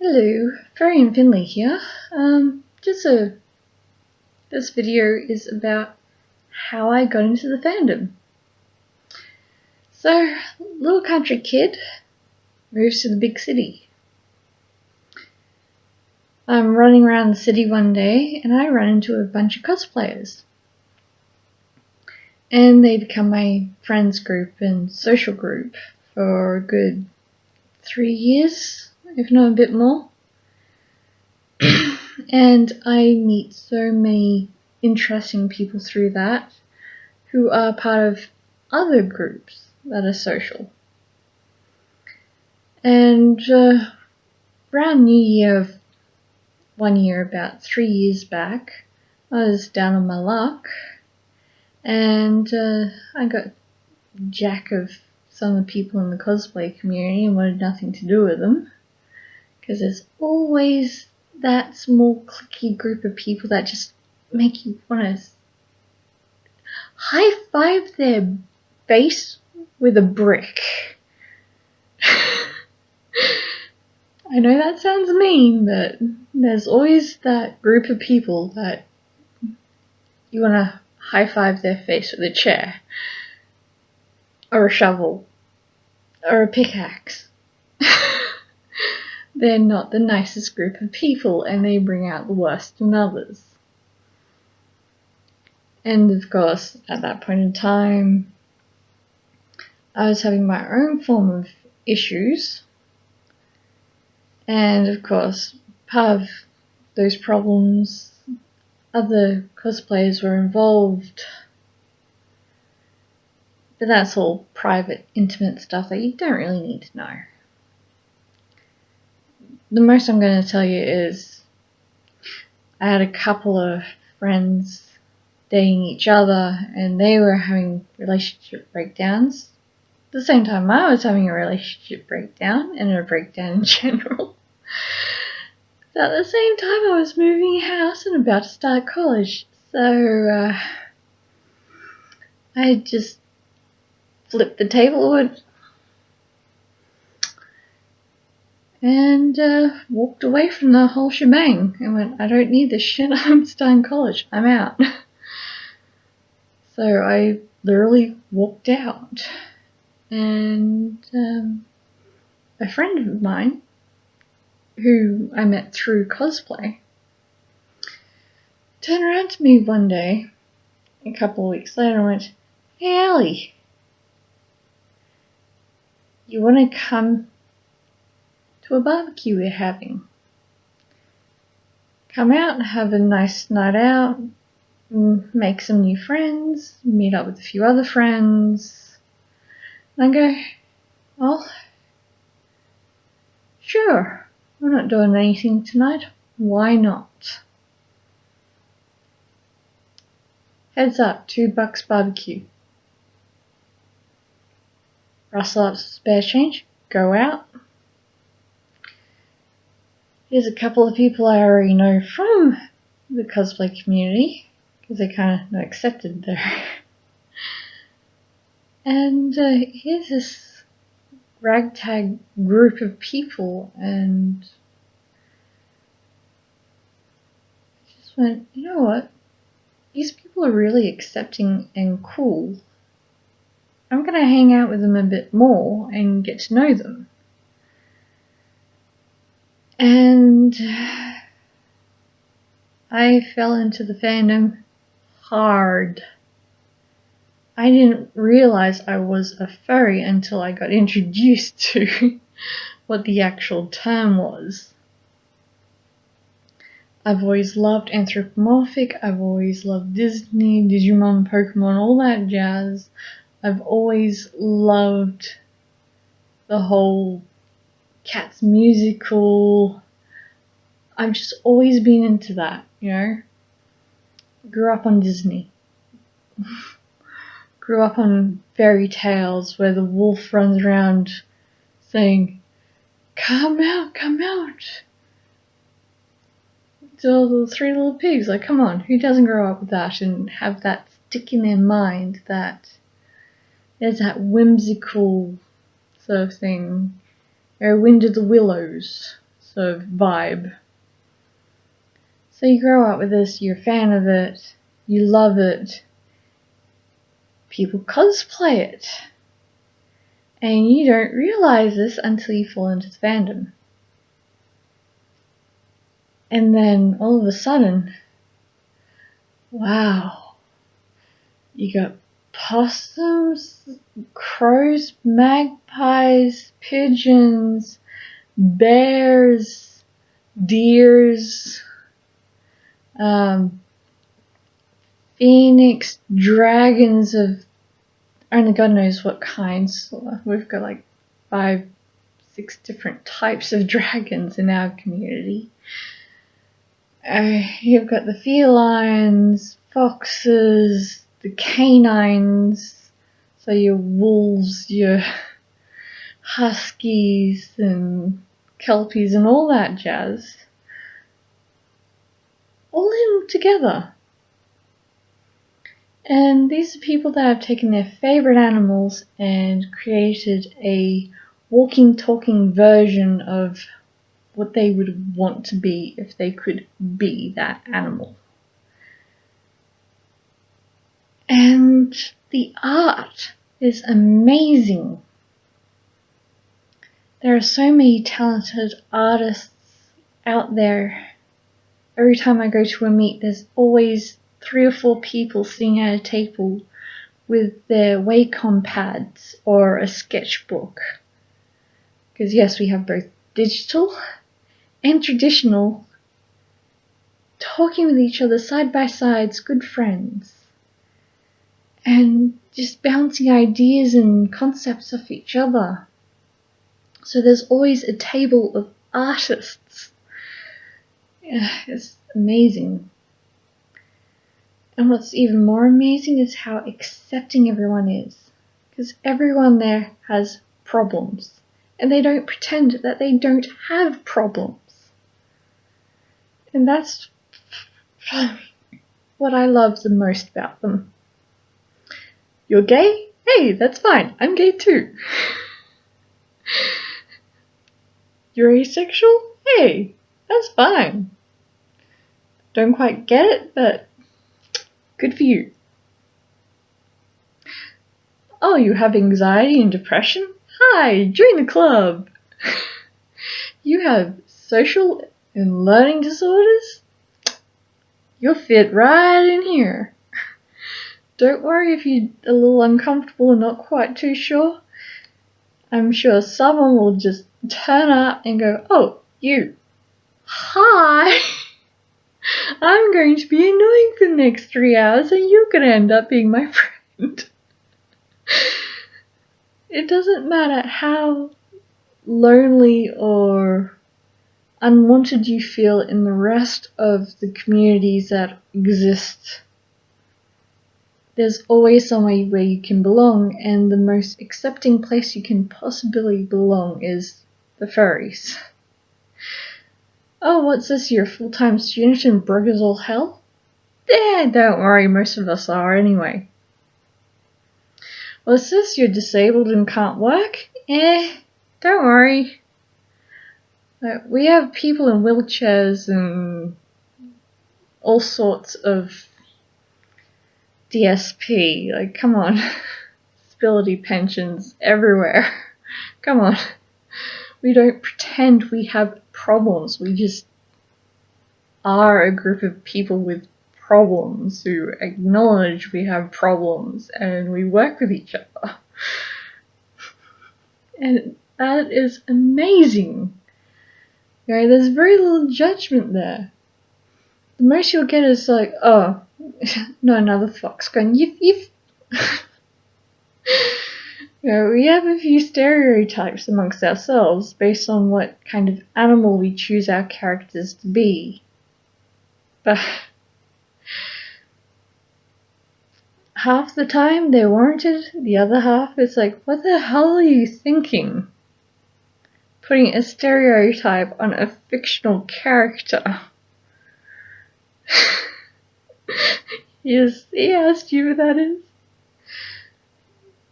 Hello, Furry and Finley here. This video is about how I got into the fandom. So, little country kid moves to the big city. I'm running around the city one day and I run into a bunch of cosplayers. And they become my friends group and social group for a good 3 years, if not a bit more. And I meet so many interesting people through that who are part of other groups that are social. And around New Year of 1 year, about 3 years back, I was down on my luck and I got jack of some of the people in the cosplay community and wanted nothing to do with them, because there's always that small cliquey group of people that just make you want to high-five their face with a brick. I know that sounds mean, but there's always that group of people that you want to high-five their face with a chair, or a shovel, or a pickaxe. They're not the nicest group of people, and they bring out the worst in others. And of course, at that point in time, I was having my own form of issues. And of course, part of those problems, other cosplayers were involved. But that's all private, intimate stuff that you don't really need to know. The most I'm going to tell you is I had a couple of friends dating each other and they were having relationship breakdowns. At the same time I was having a relationship breakdown and a breakdown in general. At the same time I was moving house and about to start college. So I just flipped the table and walked away from the whole shebang and went, I don't need this shit, I'm starting college, I'm out. So I literally walked out, and a friend of mine who I met through cosplay turned around to me one day, a couple of weeks later, and went, hey Ellie, you want to come to a barbecue we're having? Come out and have a nice night out, make some new friends, meet up with a few other friends. And I go, well, sure, we're not doing anything tonight, why not? Heads up, $2 barbecue. Rustle up some spare change, go out. Here's a couple of people I already know from the cosplay community, because they're kind of not accepted there. And here's this ragtag group of people, and I just went, you know what? These people are really accepting and cool. I'm going to hang out with them a bit more and get to know them. And I fell into the fandom hard. I didn't realize I was a furry until I got introduced to what the actual term was. I've always loved anthropomorphic, I've always loved Disney, Digimon, Pokemon, all that jazz. I've always loved the whole Cats musical. I've just always been into that, you know. Grew up on Disney. Grew up on fairy tales where the wolf runs around saying, come out, come out. So the three little pigs, like, come on, who doesn't grow up with that and have that stick in their mind that there's that whimsical sort of thing. Wind of the Willows sort of vibe. So you grow up with this, you're a fan of it, you love it, people cosplay it, and you don't realize this until you fall into the fandom. And then all of a sudden, wow, you got possums, crows, magpies, pigeons, bears, deers, phoenix, dragons of only God knows what kinds. We've got like 5, 6 different types of dragons in our community. You've got the felines, foxes, the canines, so your wolves, your huskies and kelpies and all that jazz, all in together. And these are people that have taken their favourite animals and created a walking, talking version of what they would want to be if they could be that animal. And the art is amazing. There are so many talented artists out there. Every time I go to a meet, there's always 3 or 4 people sitting at a table with their Wacom pads or a sketchbook. Because yes, we have both digital and traditional, talking with each other side by side, good friends, and just bouncing ideas and concepts off each other. So there's always a table of artists. Yeah, it's amazing. And what's even more amazing is how accepting everyone is. Because everyone there has problems. And they don't pretend that they don't have problems. And that's what I love the most about them. You're gay? Hey, that's fine. I'm gay too. You're asexual? Hey, that's fine. Don't quite get it, but good for you. Oh, you have anxiety and depression? Hi, join the club. You have social and learning disorders? You'll fit right in here. Don't worry if you're a little uncomfortable and not quite too sure. I'm sure someone will just turn up and go, oh, you. Hi. I'm going to be annoying for the next 3 hours and you're going to end up being my friend. It doesn't matter how lonely or unwanted you feel in the rest of the communities that exist. There's always somewhere where you can belong, and the most accepting place you can possibly belong is the furries. Oh, what's this, you're a full-time student and broke as all hell? Yeah, don't worry, most of us are anyway. What's this, you're disabled and can't work? Don't worry. We have people in wheelchairs and all sorts of DSP. Like, come on. Disability pensions everywhere. Come on. We don't pretend we have problems. We just are a group of people with problems who acknowledge we have problems and we work with each other. And that is amazing. You know, there's very little judgment there. The most you'll get is like, oh, not another fox going, yiff, yiff. You know, we have a few stereotypes amongst ourselves based on what kind of animal we choose our characters to be. But half the time they're warranted, the other half it's like, what the hell are you thinking? Putting a stereotype on a fictional character. Yes, see how stupid that is?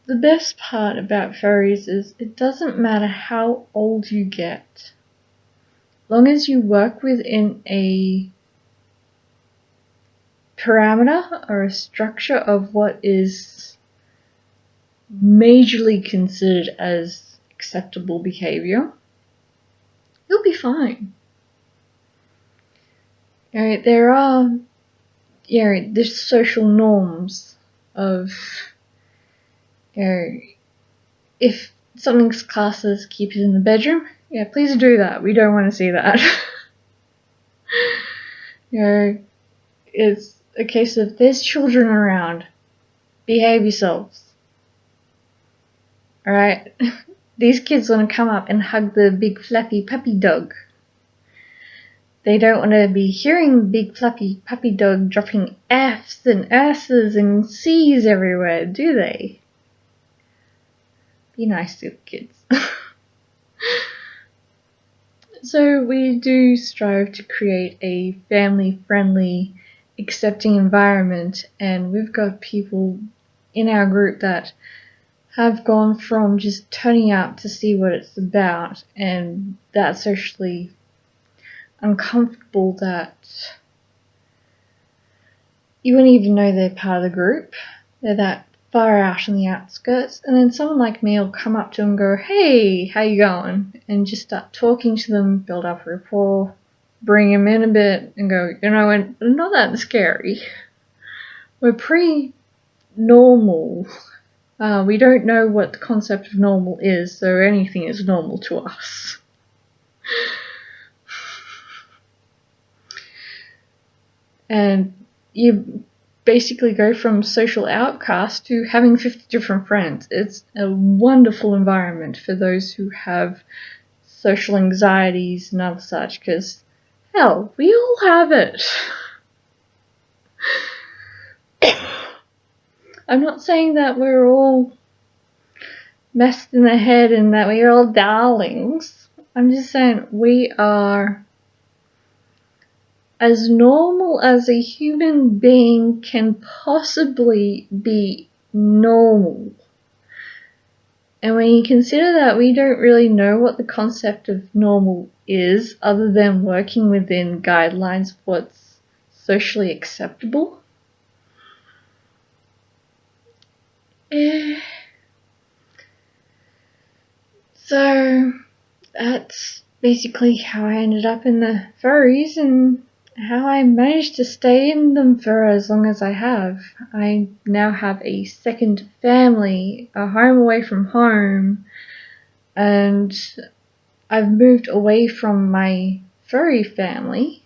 The best part about furries is it doesn't matter how old you get, long as you work within a parameter or a structure of what is majorly considered as acceptable behavior, you'll be fine. There are, the social norms of, if something's classed as keep it in the bedroom, please do that. We don't want to see that. It's a case of there's children around. Behave yourselves. Alright? These kids want to come up and hug the big fluffy puppy dog. They don't want to be hearing big fluffy puppy dog dropping F's and S's and C's everywhere, do they? Be nice to the kids. So we do strive to create a family-friendly, accepting environment, and we've got people in our group that have gone from just turning out to see what it's about and that socially uncomfortable that you wouldn't even know they're part of the group. They're that far out on the outskirts, and then someone like me will come up to them and go, hey, how you going? And just start talking to them, build up a rapport, bring them in a bit and go, we're not that scary. We're pretty normal. We don't know what the concept of normal is, so anything is normal to us. And you basically go from social outcast to having 50 different friends. It's a wonderful environment for those who have social anxieties and other such, because, hell, we all have it. I'm not saying that we're all messed in the head and that we're all darlings. I'm just saying we are as normal as a human being can possibly be normal. And when you consider that we don't really know what the concept of normal is other than working within guidelines of what's socially acceptable, so that's basically how I ended up in the furries and how I managed to stay in them for as long as I have. I now have a second family, a home away from home, and I've moved away from my furry family,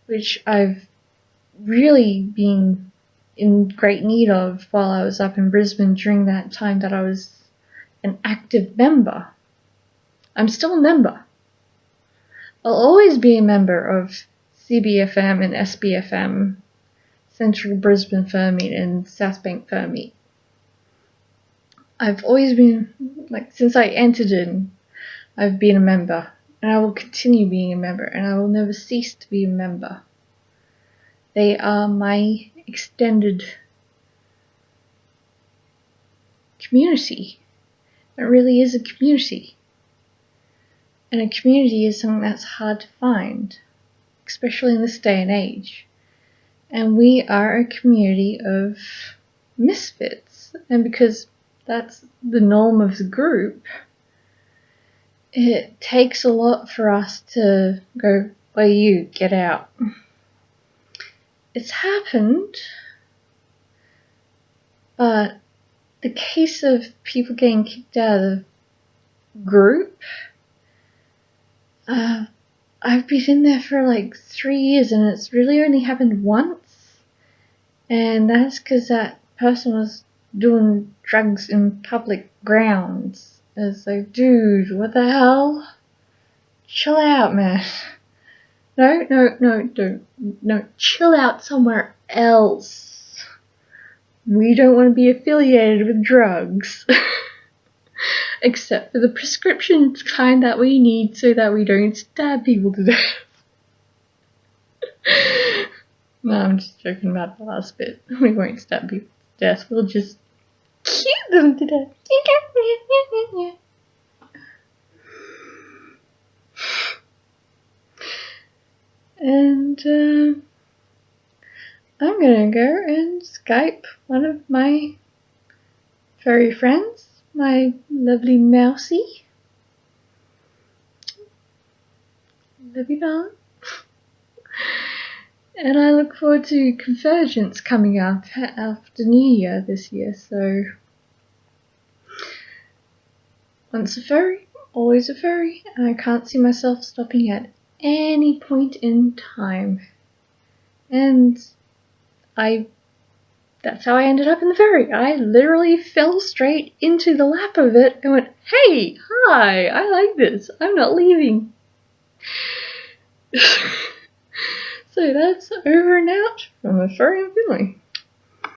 which I've really been in great need of while I was up in Brisbane during that time that I was an active member. I'm still a member. I'll always be a member of CBFM and SBFM, Central Brisbane Fur Meet and South Bank Fur Meet. I've always been, since I entered in, I've been a member, and I will continue being a member, and I will never cease to be a member. They are my extended community. It really is a community. And a community is something that's hard to find, especially in this day and age. And we are a community of misfits. And because that's the norm of the group, it takes a lot for us to go, well, you get out. It's happened, but the case of people getting kicked out of the group, I've been in there for 3 years and it's really only happened once, and that's because that person was doing drugs in public grounds. It's like, dude, what the hell? Chill out, man. No, chill out somewhere else. We don't want to be affiliated with drugs. Except for the prescription kind that we need so that we don't stab people to death. No, I'm just joking about the last bit. We won't stab people to death, we'll just kill them to death. And I'm gonna go and Skype one of my furry friends, my lovely Mousy. Love you, darling. And I look forward to Convergence coming up after New Year this year, so once a furry, always a furry, and I can't see myself stopping at any point in time. And that's how I ended up in the furry. I literally fell straight into the lap of it and went, hey, hi, I like this, I'm not leaving. So that's over and out from a furry and Finley.